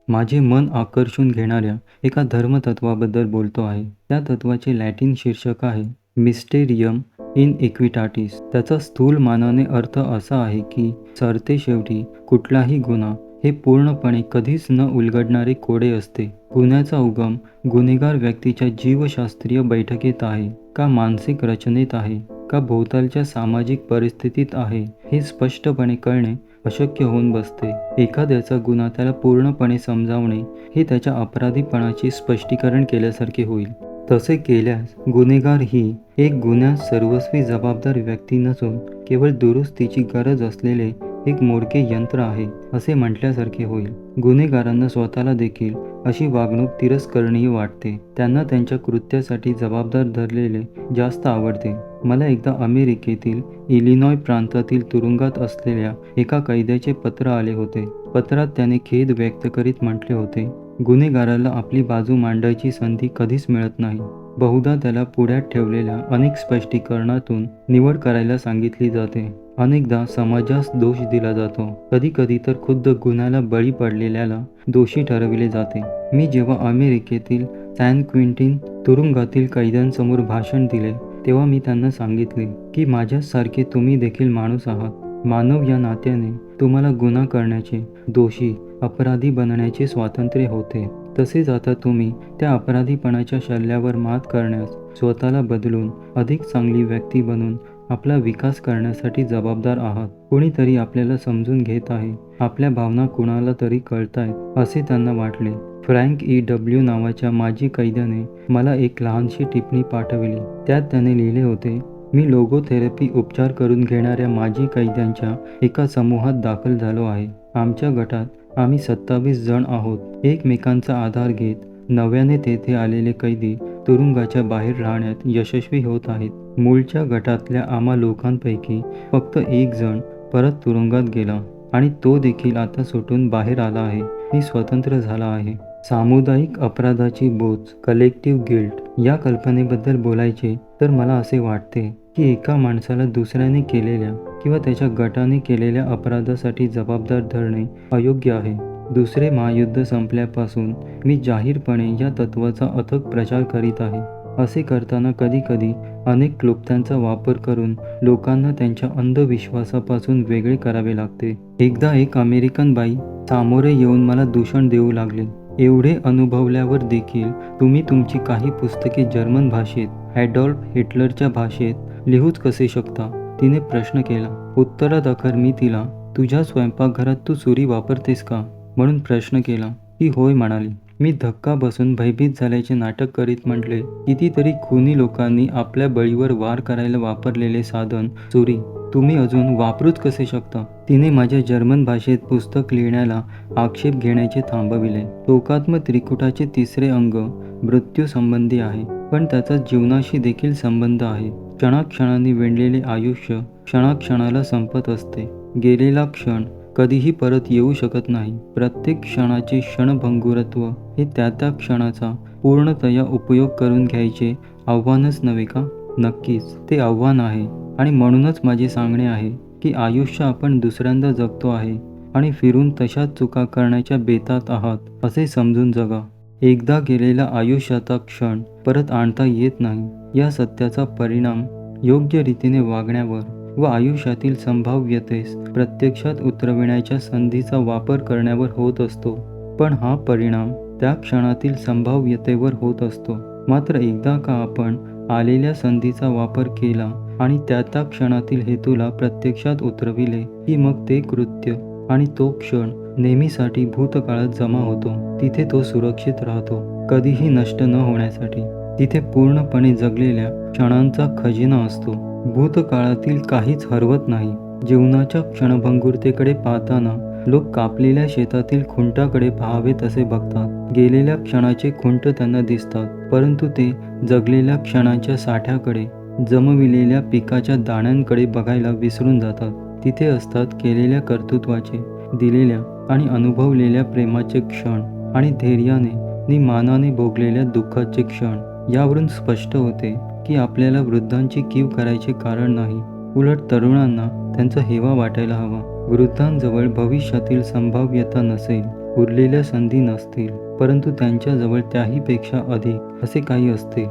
माझे मन आकर्षून घेणाऱ्या एका धर्मतत्वाबद्दल बोलतो आहे. त्या तत्वाचे लॅटिन शीर्षक आहे मिस्टेरियम इन इक्विटाटीस. त्याचा स्थूल मानाने अर्थ असा आहे की सरतेशेवटी कुठलाही गुन्हा हे पूर्णपणे कधीच न उलगडणारे कोडे असते. गुन्ह्याचा उगम गुन्हेगार व्यक्तीच्या जीवशास्त्रीय बैठकीत आहे का मानसिक रचनेत आहे का भोवतालच्या सामाजिक परिस्थितीत आहे हे स्पष्टपणे कळणे अशक्य होऊन बसते. एखाद्याचा गुन्हा त्याला पूर्णपणे समजावणे हे त्याच्या अपराधीपणाचे स्पष्टीकरण केल्यासारखे होईल. तसे केल्यास गुन्हेगार ही एक गुन्ह्यास सर्वस्वी जबाबदार व्यक्ती नसून केवळ दुरुस्तीची गरज असलेले एक मोडके यंत्र आहे असे म्हटल्यासारखे होईल. गुन्हेगारांना स्वतःला देखील अशी वागणूक तिरस्करणीय वाटते. त्यांना त्यांच्या कृत्यासाठी जबाबदार धरलेले जास्त आवडते. मला एकदा अमेरिकेतील इलिनॉय प्रांतातील तुरुंगात असलेल्या एका कैद्याचे पत्र आले होते. पत्रात त्याने खेद व्यक्त करीत म्हटले होते, गुन्हेगाराला आपली बाजू मांडायची संधी कधीच मिळत नाही. बहुधा त्याला पुढ्यात ठेवलेल्या अनेक स्पष्टीकरणातून निवड करायला सांगितली जाते. अनेकदा समाजास दोष दिला जातो. कधीकधी तर खुद्द गुन्ह्याला बळी पडलेल्याला दोषी ठरविले जाते. मी जेव्हा अमेरिकेतील सॅन क्विंटिन तुरुंगातील कैद्यांसमोर भाषण दिले तेव्हा मी त्यांना सांगितले की माझ्यासारखे तुम्ही देखील माणूस आहात. मानव या नात्याने तुम्हाला गुन्हा करण्याचे, दोषी, अपराधी बनण्याचे स्वातंत्र्य होते. तसेच आता तुम्ही त्या अपराधीपणाच्या शल्ल्यावर मात करण्यास, स्वतःला बदलून अधिक चांगली व्यक्ती बनून आपला विकास करण्यासाठी जबाबदार आहात. कोणीतरी आपल्याला समजून घेत आहे, आपल्या भावना कुणाला तरी कळतायत असे त्यांना वाटले. Frank E.W. नावाच्या माजी कैद्याने मला एक लहानशी टिप्पणी पाठवली. त्यात त्याने लिहिले होते, मी लोगोथेरपी उपचार करून घेणाऱ्या माजी कैद्यांच्या एका समूहात दाखल झालो आहे. आमच्या गटात आम्ही 27 जण आहोत. एकमेकांचा आधार घेत नव्याने तेथे आलेले कैदी तुरुंगाच्या बाहेर राहण्यात यशस्वी होत आहेत. मूळच्या गटातल्या आम्हा लोकांपैकी फक्त एक जण परत तुरुंगात गेला आणि तो देखील आता सुटून बाहेर आला आहे आणि स्वतंत्र झाला आहे. सामुदायिक अपराधाची बोच, कलेक्टिव्ह गिल्ट या कल्पनेबद्दल बोलायचे तर मला असे वाटते की एका माणसाला दुसऱ्याने केलेल्या किंवा त्याच्या गटाने केलेल्या अपराधासाठी जबाबदार धरणे अयोग्य आहे. दुसरे महायुद्ध संपल्यापासून मी जाहीरपणे या तत्त्वाचा अथक प्रचार करीत आहे. असे करताना कधीकधी अनेक क्लुप्त्यांचा वापर करून लोकांना त्यांच्या अंधविश्वासापासून वेगळे करावे लागते. एकदा एक अमेरिकन बाई सामोरे येऊन मला दूषण देऊ लागले. एवढे अनुभवल्यावर देखील तुम्ही तुमची काही पुस्तके जर्मन भाषेत, ॲडॉल्फ हिटलरच्या भाषेत लिहूच कसे शकता? तिने प्रश्न केला. उत्तरादाखल मी तिला, तुझ्या स्वयंपाकघरात तू सुरी वापरतेस का? म्हणून प्रश्न केला. ती होय म्हणाली. मी धक्का बसून भयभीत झाल्याचे नाटक करीत म्हटले, कितीतरी खुनी लोकांनी आपल्या बळीवर वार करायला वापरलेले साधन, सुरी, तुम्ही अजून वापरूच कसे शकता? तिने माझ्या जर्मन भाषेत पुस्तक लिहिण्याला आक्षेप घेण्याचे थांबविले. शोकात्मक त्रिकुटाचे तिसरे अंग मृत्यूसंबंधी आहे, पण त्याचा जीवनाशी देखील संबंध आहे. क्षणाक्षणाने वेंढलेले आयुष्य क्षणाक्षणाला संपत असते. गेलेला क्षण कधीही परत येऊ शकत नाही. प्रत्येक क्षणाचे क्षणभंगुरत्व हे त्या क्षणाचा पूर्णतया उपयोग करून घ्यायचे आव्हानच नव्हे का? नक्कीच ते आव्हान आहे आणि म्हणूनच माझे सांगणे आहे की आयुष्य आपण दुसऱ्यांदा जगतो आहे आणि फिरून तशाच चुका करण्याच्या बेतात आहात असे समजून जगा. एकदा गेलेला आयुष्याचा क्षण परत आणता येत नाही. या सत्याचा परिणाम योग्य रीतीने वागण्यावर व आयुष्यातील संभाव्यतेस प्रत्यक्षात उतरविण्याच्या संधीचा वापर करण्यावर होत असतो. पण हा परिणाम त्या क्षणातील संभाव्यतेवर होत असतो. मात्र एकदा का आपण आलेल्या संधीचा वापर केला आणि त्या क्षणातील हेतूला प्रत्यक्षात उतरविले की मग ते कृत्य आणि तो क्षण नेहमीसाठी भूतकाळात जमा होतो. तिथे तो सुरक्षित राहतो, कधीही नष्ट न होण्यासाठी. तिथे पूर्णपणे जगलेल्या क्षणांचा खजिना असतो. भूतकाळातील काहीच हरवत नाही. जीवनाच्या क्षणभंगुरतेकडे पाहताना लोक कापलेल्या शेतातील खुंटाकडे पाहावे तसे बघतात. गेलेल्या क्षणाचे खुंट त्यांना दिसतात, परंतु ते जगलेल्या क्षणाच्या साठ्याकडे, जमविलेल्या पिकाच्या दाण्यांकडे बघायला विसरून जातात. तिथे असतात केलेल्या कर्तृत्वाचे, दिलेल्या आणि अनुभवलेल्या प्रेमाचे क्षण आणि धैर्याने नि मानाने भोगलेल्या दुःखाचे क्षण. यावरून स्पष्ट होते की आपल्याला वृद्धांची कीव करायचे कारण नाही, उलट तरुणांना त्यांचा हेवा वाटायला हवा. वृद्धांजवळ भविष्यातील संभाव्यता नसेल, उरलेल्या संधी नसतील, परंतु त्यांच्याजवळ त्याहीपेक्षा अधिक असे काही असते.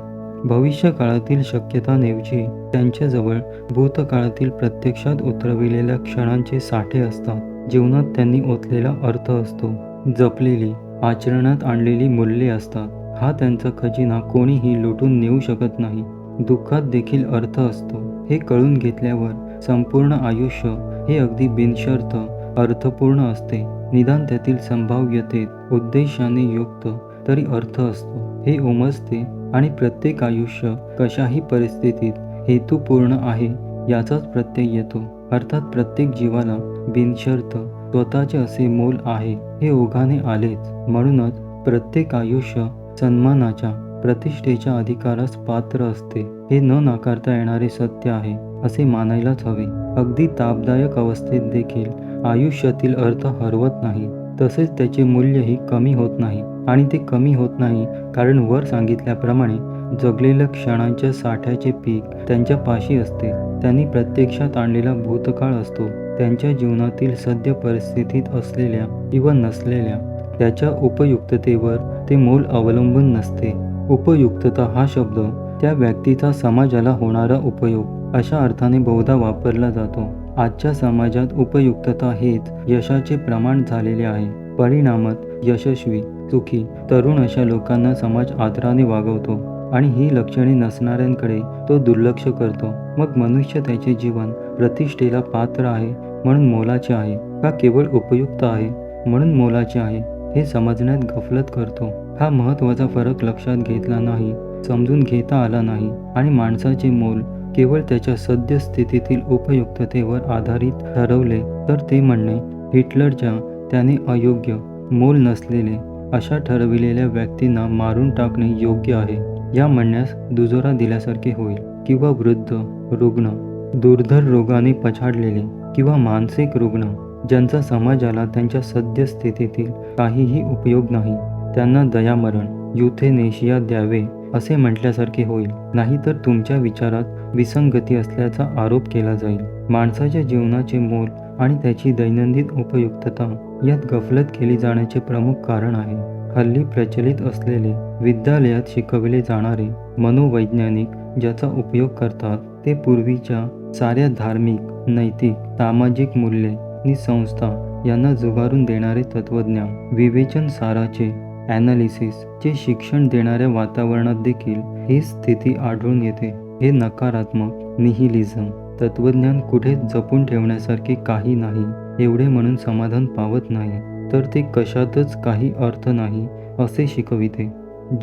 भविष्यकाळातील शक्यतांऐवजी त्यांच्याजवळ भूतकाळातील प्रत्यक्षात उतरविलेल्या क्षणांचे साठे असतात. जीवनात त्यांनी ओतलेला अर्थ असतो, जपलेली, आचरणात आणलेली मूल्ये असतात. हा त्यांचा खजिना कोणीही लुटून नेऊ शकत नाही. दुःखात देखील अर्थ असतो हे कळून घेतल्यावर संपूर्ण आयुष्य हे अगदी बिनशर्त अर्थपूर्ण असते. निदान त्यातील संभाव्यतेत उद्देशाने युक्त तरी अर्थ असतो हे उमजते आणि प्रत्येक आयुष्य कशाही परिस्थितीत हेतुपूर्ण आहे याचाच प्रत्यय येतो. अर्थात प्रत्येक जीवाला बिनशर्त स्वतःचे असे मोल आहे हे ओघाने आलेच. म्हणूनच प्रत्येक आयुष्य सन्मानाच्या, प्रतिष्ठेच्या अधिकारास पात्र असते. हे न नाकारता येणारे सत्य आहे असे मानायलाच हवे. अगदी तापदायक अवस्थेत देखील आयुष्यातील अर्थ हरवत नाही, तसेच त्याचे मूल्यही कमी होत नाही. आणि ते कमी होत नाही कारण वर सांगितल्याप्रमाणे जगलेल्या क्षणांच्या साठ्याचे पीक त्यांच्या पाशी असते. त्यांनी प्रत्यक्षात आणलेला भूतकाळ असतो. त्यांच्या जीवनातील सद्य परिस्थितीत असलेल्या किंवा नसलेल्या त्याच्या उपयुक्ततेवर ते मोल अवलंबून नसते. उपयुक्तता हा शब्द त्या व्यक्तीचा समाजाला होणारा उपयोग अशा अर्थाने बहुधा वापरला जातो. आजच्या समाजात उपयुक्तता हेच यशाचे प्रमाण झालेले आहे. परिणामात यशस्वी, सुखी, तरुण अशा लोकांना समाज आदराने वागवतो आणि ही लक्षणे नसणाऱ्यांकडे तो दुर्लक्ष करतो. मग मनुष्य त्याचे जीवन प्रतिष्ठेला पात्र आहे म्हणून मोलाचे आहे, का केवळ उपयुक्त आहे म्हणून मोलाचे आहे, हे समजण्यात गफलत करतो. हा महत्त्वाचा फरक लक्षात घेतला नाही, समजून घेता आला नाही आणि माणसाचे मोल केवळ त्याच्या सद्यस्थितीतील उपयुक्ततेवर आधारित ठरवले तर ते म्हणणे हिटलरच्या त्याने अयोग्य, मोल नसलेले अशा ठरविलेल्या व्यक्तींना मारून टाकणे योग्य आहे या म्हणण्यास दुजोरा दिल्यासारखे होईल. किंवा वृद्ध, रुग्ण, दुर्धर रोगाने पछाडलेले किंवा मानसिक रुग्ण ज्यांचा समाजाला त्यांच्या सद्यस्थितीतील काहीही उपयोग नाही, त्यांना दयामरण, युथेनेशिया द्यावे असे म्हटल्यासारखे होईल. नाहीतर तुमच्या विचारात विसंगती असल्याचा आरोप केला जाईल. माणसाच्या जीवनाचे मोल आणि त्याची दैनंदिन उपयुक्तता यात गफलत केली जाण्याचे प्रमुख कारण आहे. हल्ली प्रचलित असलेले विद्यालयात शिकवले जाणारे मनोवैज्ञानिक ज्याचा उपयोग करतात ते पूर्वीच्या साऱ्या धार्मिक, नैतिक, सामाजिक मूल्ये नि संस्था यांना जुगारून देणारे तत्वज्ञान, विवेचन साराचे ॲनालिसिस चे शिक्षण देणाऱ्या वातावरणात देखील ही स्थिती आढळून येते. हे नकारात्मक निहिलिझम तत्वज्ञान कुठे जपून ठेवण्यासारखे काही नाही एवढे म्हणून समाधान पावत नाही, तर ते कशातच काही अर्थ नाही असे शिकविते.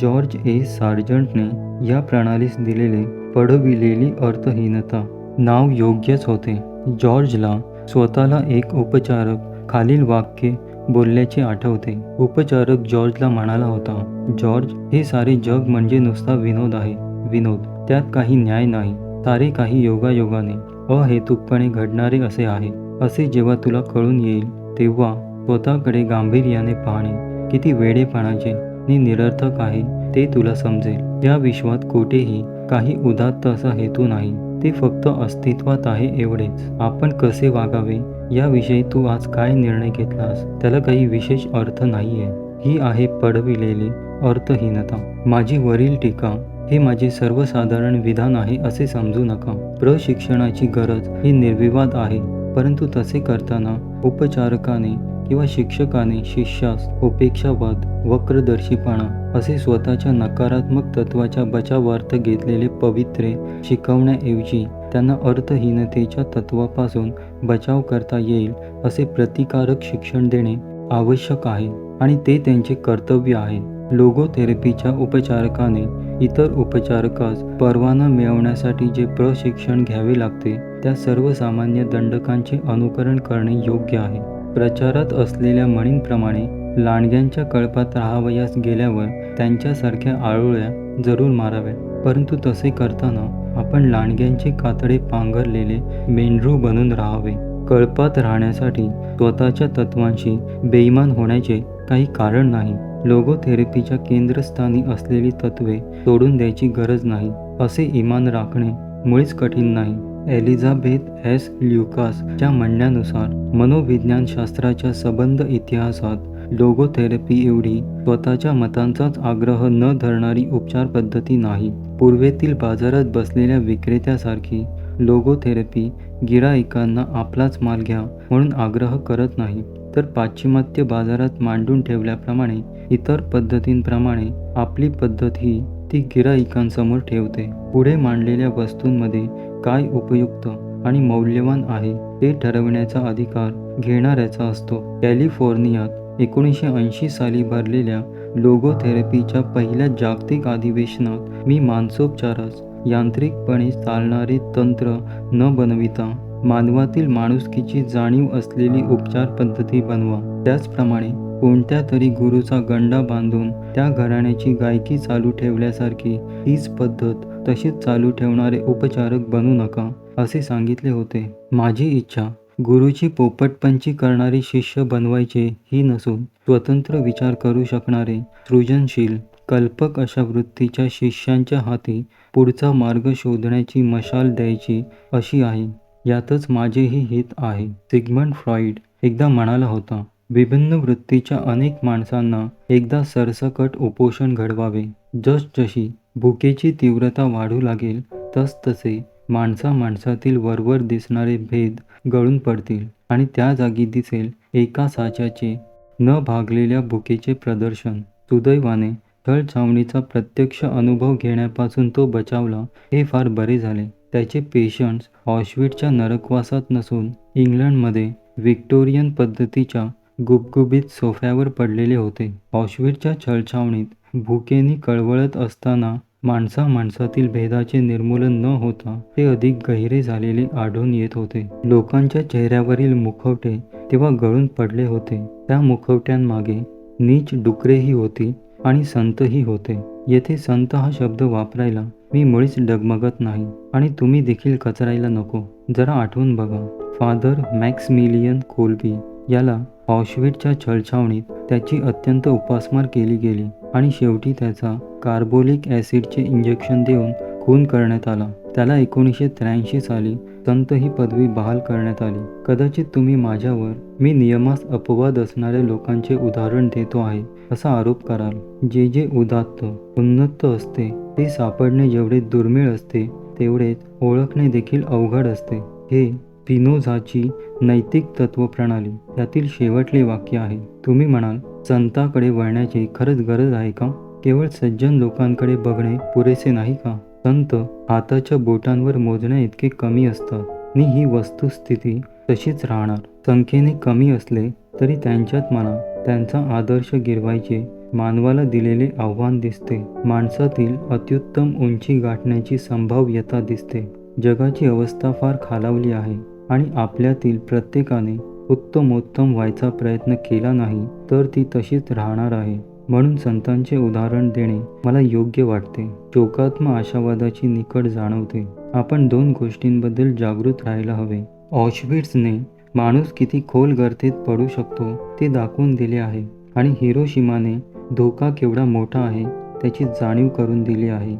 George A. सार्जंटने या प्रणालीस दिलेले पडविलेली अर्थहीनता नाव योग्यच होते. जॉर्जला स्वतःला एक उपचारक खालील वाक्य बोलल्याचे आठवते. उपचारक जॉर्जला म्हणाला होता, जॉर्ज, हे सारे जग म्हणजे नुसता विनोद आहे. विनोद, त्यात काही न्याय नाही. सारे काही योगायोगाने, अहेतुकपणे घडणारे असे आहे. असे जेव्हा तुला कळून येईल तेव्हा स्वतःकडे गांभीर्याने पाहणे किती वेडेपणाचे नि निरर्थक आहे ते तुला समजेल. या विश्वात कोठेही काही उदात्त असा हेतू नाही, ते फक्त अस्तित्वात आहे एवढेच. आपण कसे वागावे याविषयी तू आज काय निर्णय घेतलास त्याला काही विशेष अर्थ नाहीये. ही आहे पडविलेली अर्थहीनता. माझी वरील टीका हे माझे सर्वसाधारण विधान आहे असे समजू नका. प्रशिक्षणाची गरज ही निर्विवाद आहे, परंतु तसे करताना उपचारकाने किंवा शिक्षकाने शिष्यास उपेक्षावाद, वक्रदर्शीपणा असे स्वतःच्या नकारात्मक तत्वाच्या बचावार्थ घेतलेले पवित्रे शिकवण्याऐवजी त्यांना अर्थहीनतेच्या तत्वापासून बचाव करता येईल असे प्रतिकारक शिक्षण देणे आवश्यक आहे आणि ते त्यांचे कर्तव्य आहे. लोगोथेरपीच्या उपचारकाने इतर उपचारकास परवाना मिळवण्यासाठी जे प्रशिक्षण घ्यावे लागते त्या सर्वसामान्य दंडकांचे अनुकरण करणे योग्य आहे. प्रचारात असलेल्या म्हणींप्रमाणे लांडग्यांच्या कळपात राहावयास गेल्यावर त्यांच्यासारख्या आळोळ्या जरूर माराव्या, परंतु तसे करताना आपण लांडग्यांचे कातडे पांघरलेले मेंढरू बनून राहावे. कळपात राहण्यासाठी स्वतःच्या तत्वांशी बेईमान होण्याचे काही कारण नाही. लोगोथेरपीच्या केंद्रस्थानी असलेली तत्वे सोडून द्यायची गरज नाही असे इमान राखणे मुळीच कठीण नाही. Elizabeth S. ल्युकासच्या म्हणण्यानुसार मनोविज्ञानशास्त्राच्या सबंध इतिहासात लोगोथेरपी एवढी स्वतःच्या मतांचाच आग्रह न धरणारी उपचार पद्धती नाही. पूर्वेतील बाजारात बसलेल्या विक्रेत्यासारखी लोगोथेरपी गिराईकांना आपलाच माल घ्या म्हणून आग्रह करत नाही, तर पाश्चिमात्य बाजारात मांडून ठेवल्याप्रमाणे इतर पद्धतींप्रमाणे आपली पद्धत ही ती गिराईकांसमोर ठेवते. पुढे मांडलेल्या वस्तूंमध्ये काय उपयुक्त आणि मौल्यवान आहे ते ठरवण्याचा अधिकार घेणाऱ्याचा असतो. कॅलिफोर्नियात 1980 साली भरलेल्या लोगोथेरपीच्या पहिल्या जागतिक अधिवेशनात मी मानसोपचारास यांत्रिकपणे चालणारे तंत्र न बनविता मानवातील माणुसकीची जाणीव असलेली उपचार पद्धती बनवा. त्याचप्रमाणे कोणत्या तरी गुरूचा गंडा बांधून त्या घराण्याची गायकी चालू ठेवल्यासारखी हीच पद्धत तशीच चालू ठेवणारे उपचारक बनू नका, असे सांगितले होते. माझी इच्छा गुरुची पोपटपंची करणारे शिष्य बनवायचे ही नसून स्वतंत्र विचार करू शकणारे, सृजनशील, कल्पक अशा वृत्तीच्या शिष्यांच्या हाती पुढचा मार्ग शोधण्याची मशाल द्यायची अशी आहे. यातच माझेही हित आहे. सिग्मंड फ्रॉइड एकदा म्हणाला होता, विभिन्न वृत्तीच्या अनेक माणसांना एकदा सरसकट उपोषण घडवावे. जसजशी भुकेची तीव्रता वाढू लागेल तसतसे माणसामाणसातील वरवर दिसणारे भेद गळून पडतील आणि त्या जागी दिसेल एका साच्याचे न भागलेल्या भुकेचे प्रदर्शन. सुदैवाने छळछावणीचा प्रत्यक्ष अनुभव घेण्यापासून तो बचावला हे फार बरे झाले. त्याचे पेशंट्स ऑशविटच्या नरकवासात नसून इंग्लंडमध्ये व्हिक्टोरियन पद्धतीच्या गुबगुबीत सोफ्यावर पडलेले होते. ऑशविटच्या छळछावणीत भुकेने कळवळत असताना माणसामाणसातील भेदाचे निर्मूलन न होता ते अधिक गहिरे झालेले आढळून येत होते. लोकांच्या चेहऱ्यावरील मुखवटे तेव्हा गळून पडले होते. त्या मुखवट्यांमागे नीच डुकरेही होती आणि संतही होते. येथे संत हा शब्द वापरायला मी मुळीच डगमगत नाही आणि तुम्ही देखील कचरायला नको. जरा आठवून बघा, फादर मॅक्समिलियन कोल्बी याला ऑशविटच्या छळछावणीत त्याची अत्यंत उपासमार केली गेली आणि शेवटी त्याचा कार्बोलिक ॲसिडचे इंजेक्शन देऊन खून करण्यात आला. त्याला 1983 साली संत ही पदवी बहाल करण्यात आली. कदाचित तुम्ही माझ्यावर मी नियमास अपवाद असणाऱ्या लोकांचे उदाहरण देतो आहे असा आरोप कराल. जे उदात्त उन्नत असते ते सापडणे जेवढे दुर्मिळ असते तेवढेच ओळखणे देखील अवघड असते. हे स्पिनोझाची नैतिक तत्वप्रणाली त्यातील शेवटले वाक्य आहे. तुम्ही म्हणाल, संतांकडे वळण्याची खरंच गरज आहे का? केवळ सज्जन लोकांकडे बघणे पुरेसे नाही का? संत हाताच्या बोटांवर मोजण्या इतके कमी असतात आणि ही वस्तुस्थिती तशीच राहणार. संख्येने कमी असले तरी त्यांच्यात म्हणा त्यांचा आदर्श गिरवायचे मानवाला दिलेले आव्हान दिसते. माणसातील अत्युत्तम उंची गाठण्याची संभाव्यता दिसते. जगाची अवस्था फार खालावली आहे आणि आपल्यातील प्रत्येकाने उत्तमोत्तम व्हायचा प्रयत्न केला नाही तर ती तशीच राहणार आहे. म्हणून संतांचे उदाहरण देणे मला योग्य वाटते. शोकात्म आशावादाची निकड जाणवते. आपण 2 गोष्टींबद्दल जागृत राहायला हवे. ऑशविट्झने माणूस किती खोल गर्तेत पडू शकतो ते दाखवून दिले आहे आणि हिरोशिमाने धोका केवढा मोठा आहे त्याची जाणीव करून दिली आहे.